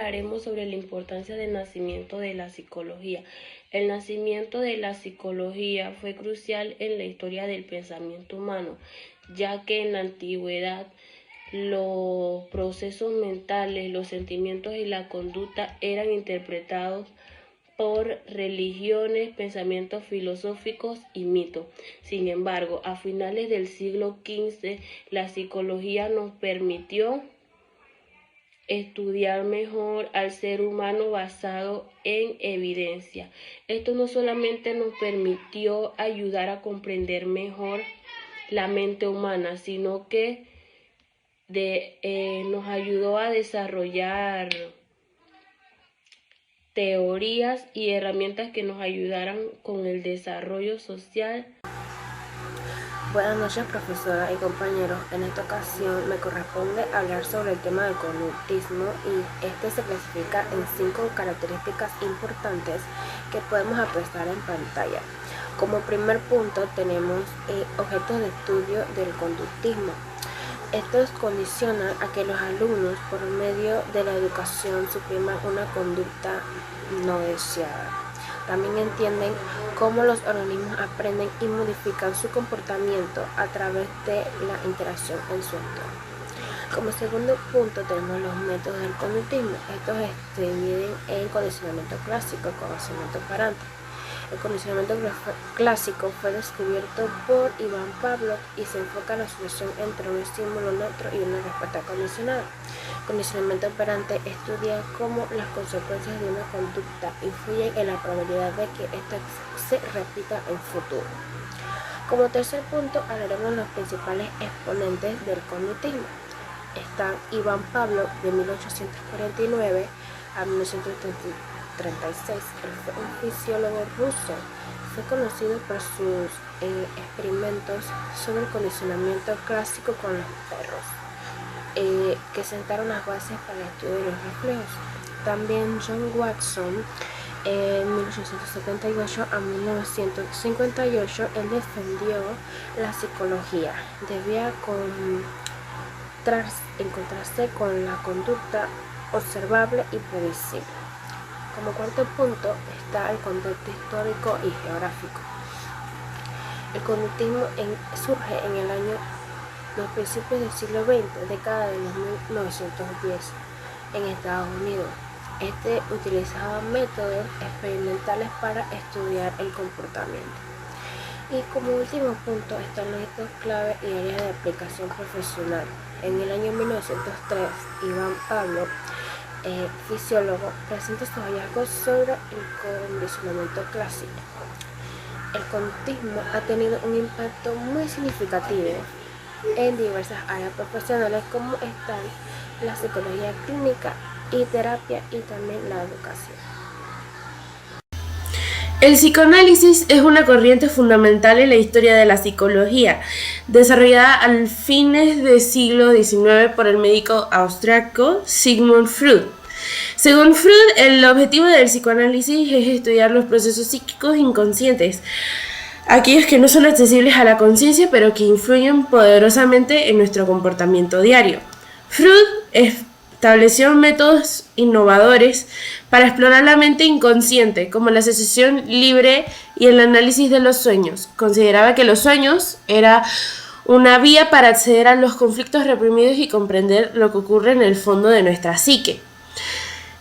hablaremos sobre la importancia del nacimiento de la psicología. El nacimiento de la psicología fue crucial en la historia del pensamiento humano, ya que en la antigüedad los procesos mentales, los sentimientos y la conducta eran interpretados por religiones, pensamientos filosóficos y mitos. Sin embargo, a finales del siglo XV, la psicología nos permitió estudiar mejor al ser humano basado en evidencia. Esto no solamente nos permitió ayudar a comprender mejor la mente humana, sino que nos ayudó a desarrollar teorías y herramientas que nos ayudaran con el desarrollo social. Buenas noches, profesora y compañeros. En esta ocasión me corresponde hablar sobre el tema del conductismo y este se clasifica en 5 características importantes que podemos apreciar en pantalla. Como primer punto tenemos objetos de estudio del conductismo. Estos condicionan a que los alumnos, por medio de la educación, supriman una conducta no deseada. También entienden cómo los organismos aprenden y modifican su comportamiento a través de la interacción en su entorno. Como segundo punto tenemos los métodos del conductismo. Estos se dividen en condicionamiento clásico y condicionamiento operante. El condicionamiento clásico fue descubierto por Ivan Pavlov y se enfoca en la asociación entre un estímulo neutro y una respuesta condicionada. El condicionamiento operante estudia cómo las consecuencias de una conducta influyen en la probabilidad de que ésta se repita en futuro. Como tercer punto hablaremos de los principales exponentes del conductismo. Están Ivan Pavlov de 1849 a 1936. Él fue un fisiólogo ruso. Fue conocido por sus experimentos sobre el condicionamiento clásico con los perros, que sentaron las bases para el estudio de los reflejos. También John Watson, en 1878 a 1958, él defendió la psicología. Debía encontrarse con la conducta observable y predecible. Como cuarto punto está el contexto histórico y geográfico. El conductismo surge en los principios del siglo XX, década de los 1910, en Estados Unidos. Este utilizaba métodos experimentales para estudiar el comportamiento. Y como último punto están los hitos clave y áreas de aplicación profesional. En el año 1903, Ivan Pavlov, fisiólogo, presenta sus hallazgos sobre el condicionamiento clásico. El conductismo ha tenido un impacto muy significativo en diversas áreas profesionales como están la psicología clínica y terapia y también la educación. El psicoanálisis es una corriente fundamental en la historia de la psicología, desarrollada a fines del siglo XIX por el médico austriaco Sigmund Freud. Según Freud, el objetivo del psicoanálisis es estudiar los procesos psíquicos inconscientes, aquellos que no son accesibles a la conciencia pero que influyen poderosamente en nuestro comportamiento diario. Freud estableció métodos innovadores para explorar la mente inconsciente, como la asociación libre y el análisis de los sueños. Consideraba que los sueños era una vía para acceder a los conflictos reprimidos y comprender lo que ocurre en el fondo de nuestra psique.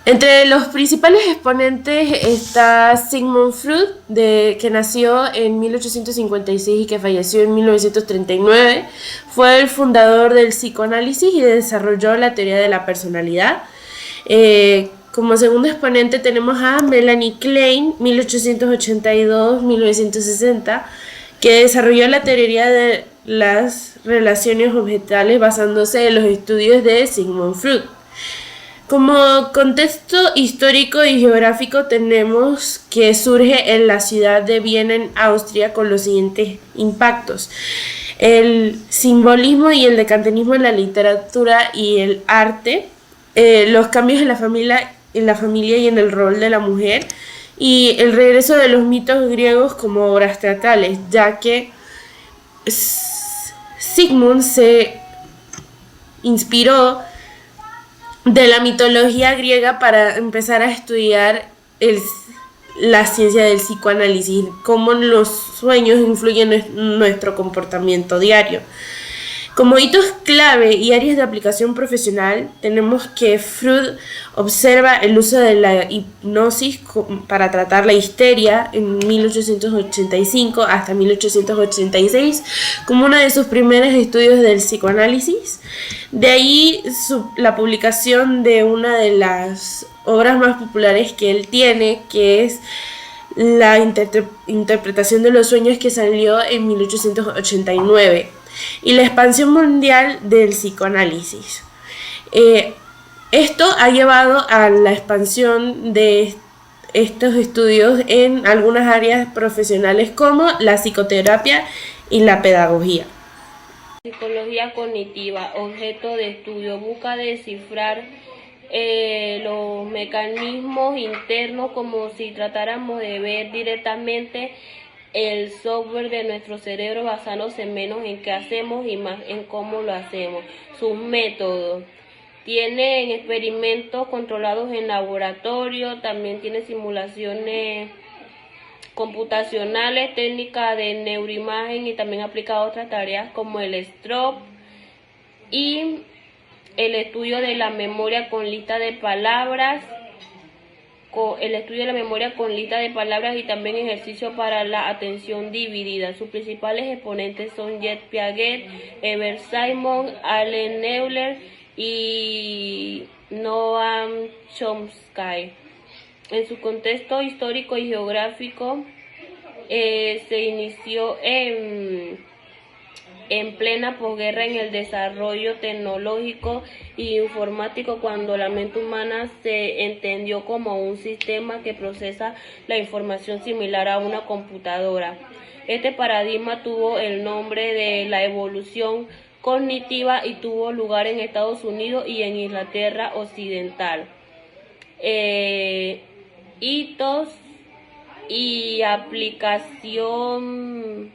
Entre los principales exponentes está Sigmund Freud, que nació en 1856 y que falleció en 1939. Fue el fundador del psicoanálisis y desarrolló la teoría de la personalidad. Como segundo exponente tenemos a Melanie Klein, 1882-1960, que desarrolló la teoría de las relaciones objetales basándose en los estudios de Sigmund Freud. Como contexto histórico y geográfico tenemos que surge en la ciudad de Viena, en Austria, con los siguientes impactos: el simbolismo y el decadentismo en la literatura y el arte, los cambios en la familia y en el rol de la mujer, y el regreso de los mitos griegos como obras teatrales, ya que Sigmund se inspiró de la mitología griega para empezar a estudiar la ciencia del psicoanálisis, cómo los sueños influyen en nuestro comportamiento diario. Como hitos clave y áreas de aplicación profesional, tenemos que Freud observa el uso de la hipnosis para tratar la histeria en 1885 hasta 1886 como uno de sus primeros estudios del psicoanálisis. De ahí la publicación de una de las obras más populares que él tiene, que es la interpretación de los sueños, que salió en 1889. Y la expansión mundial del psicoanálisis. Esto ha llevado a la expansión de estos estudios en algunas áreas profesionales como la psicoterapia y la pedagogía. Psicología cognitiva, objeto de estudio, busca descifrar los mecanismos internos como si tratáramos de ver directamente el software de nuestro cerebro, basándose menos en qué hacemos y más en cómo lo hacemos. Sus métodos: tienen experimentos controlados en laboratorio, también tiene simulaciones computacionales, técnicas de neuroimagen y también aplica a otras tareas como el STROB y el estudio de la memoria con lista de palabras. Y también ejercicio para la atención dividida. Sus principales exponentes son Jean Piaget, Herbert Simon, Allen Neuler y Noam Chomsky. En su contexto histórico y geográfico, se inició en plena posguerra en el desarrollo tecnológico y informático, cuando la mente humana se entendió como un sistema que procesa la información similar a una computadora. Este paradigma tuvo el nombre de la evolución cognitiva y tuvo lugar en Estados Unidos y en Inglaterra occidental. Hitos y aplicación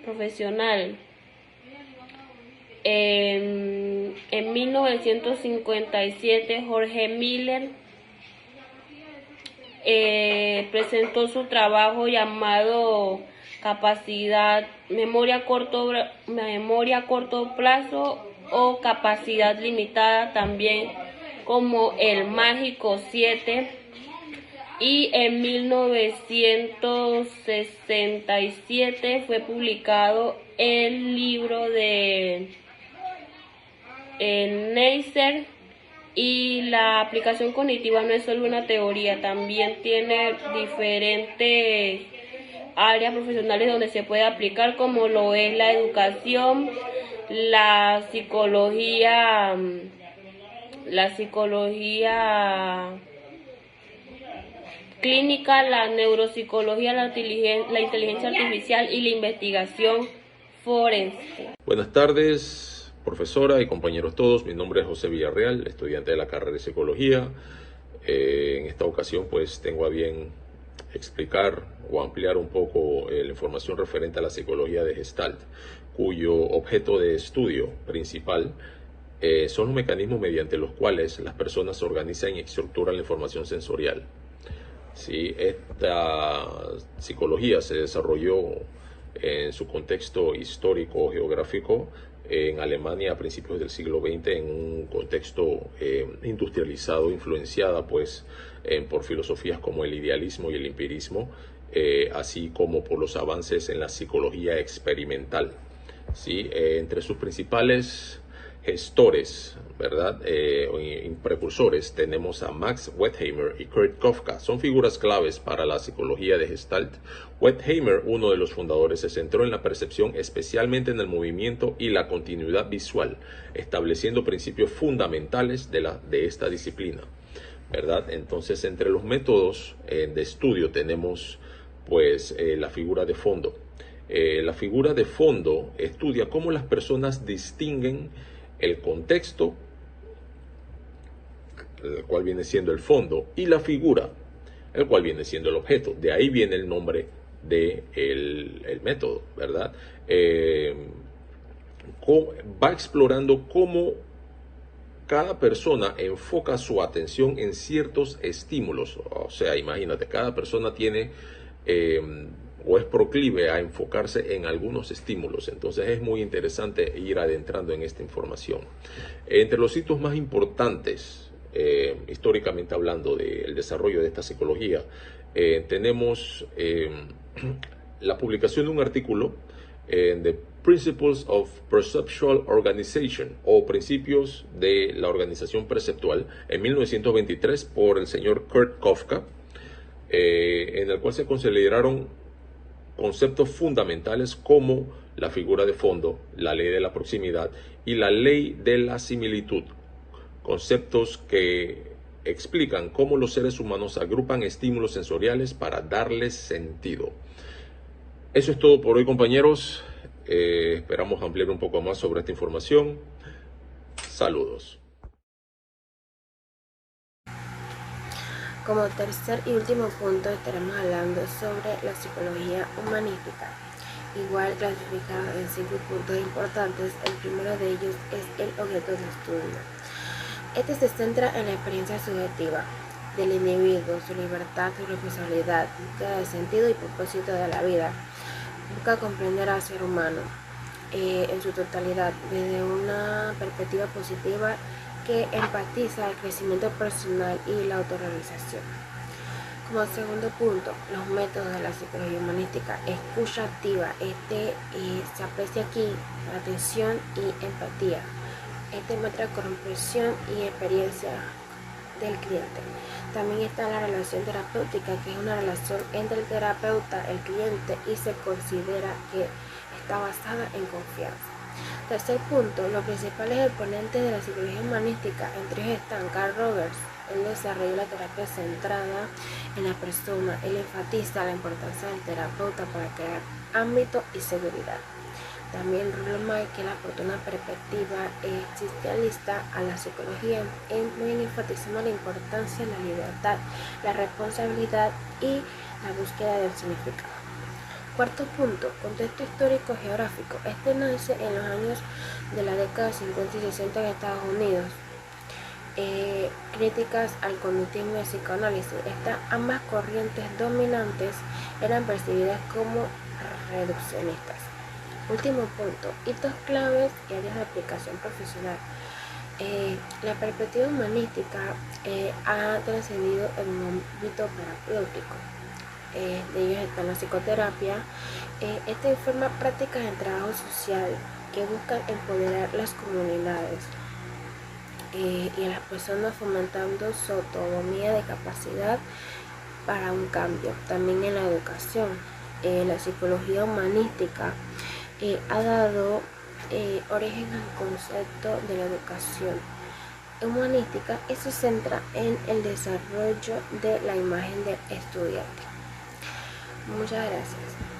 profesional. En 1957 Jorge Miller presentó su trabajo llamado memoria a corto plazo o capacidad limitada, también como el mágico 7. Y en 1967 fue publicado el libro de Neisser. Y la aplicación cognitiva no es solo una teoría, también tiene diferentes áreas profesionales donde se puede aplicar, como lo es la educación, la psicología clínica, la neuropsicología, la inteligencia artificial y la investigación forense. Buenas tardes, profesora y compañeros todos. Mi nombre es José Villarreal, estudiante de la carrera de Psicología. En esta ocasión pues tengo a bien explicar o ampliar un poco la información referente a la psicología de Gestalt, cuyo objeto de estudio principal son los mecanismos mediante los cuales las personas organizan y estructuran la información sensorial. Sí, esta psicología se desarrolló en su contexto histórico geográfico en Alemania a principios del siglo XX, en un contexto industrializado, influenciada pues por filosofías como el idealismo y el empirismo, así como por los avances en la psicología experimental. ¿Sí? Entre sus principales gestores, ¿verdad? Precursores tenemos a Max Wertheimer y Kurt Kafka. Son figuras claves para la psicología de Gestalt. Wertheimer, uno de los fundadores, se centró en la percepción, especialmente en el movimiento y la continuidad visual, estableciendo principios fundamentales de esta disciplina, ¿verdad? Entonces, entre los métodos de estudio tenemos pues la figura de fondo. La figura de fondo estudia cómo las personas distinguen el contexto, el cual viene siendo el fondo, y la figura, el cual viene siendo el objeto. De ahí viene el nombre del método, ¿verdad? Va explorando cómo cada persona enfoca su atención en ciertos estímulos. O sea, imagínate, cada persona tiene o es proclive a enfocarse en algunos estímulos. Entonces es muy interesante ir adentrando en esta información. Entre los hitos más importantes, históricamente hablando, del desarrollo de esta psicología, tenemos la publicación de un artículo de Principles of Perceptual Organization, o Principios de la Organización Perceptual, en 1923 por el señor Kurt Kafka, en el cual se consideraron conceptos fundamentales como la figura de fondo, la ley de la proximidad y la ley de la similitud, conceptos que explican cómo los seres humanos agrupan estímulos sensoriales para darles sentido. Eso es todo por hoy, compañeros. Esperamos ampliar un poco más sobre esta información. Saludos. Como tercer y último punto estaremos hablando sobre la psicología humanística, igual clasificada en 5 puntos importantes. El primero de ellos es el objeto de estudio. Este se centra en la experiencia subjetiva del individuo, su libertad, su responsabilidad, búsqueda de sentido y propósito de la vida. Busca comprender al ser humano en su totalidad desde una perspectiva positiva que empatiza el crecimiento personal y la autorrealización. Como segundo punto, los métodos de la psicología humanística: escucha activa. Se aprecia aquí la atención y empatía. Muestra comprensión y experiencia del cliente. También está la relación terapéutica, que es una relación entre el terapeuta, el cliente, y se considera que está basada en confianza. Tercer punto, los principales exponentes de la psicología humanística, entre ellos están Carl Rogers. Él desarrolló la terapia centrada en la persona. Él enfatiza la importancia del terapeuta para crear ámbito y seguridad. También Rollo Michael aportó una perspectiva existencialista a la psicología, muy enfatizando la importancia de la libertad, la responsabilidad y la búsqueda del significado. Cuarto punto, contexto histórico geográfico. Este nace en los años de la década 50 y 60 en Estados Unidos. Críticas al conductismo y al psicoanálisis. Ambas corrientes dominantes eran percibidas como reduccionistas. Último punto, hitos claves y áreas de aplicación profesional. La perspectiva humanística ha trascendido en un ámbito terapéutico. De ellos está la psicoterapia. Esta informa prácticas de trabajo social que buscan empoderar las comunidades y a las personas, fomentando su autonomía de capacidad para un cambio. También en la educación, la psicología humanística ha dado origen al concepto de la educación humanística y se centra en el desarrollo de la imagen del estudiante. Muchas gracias.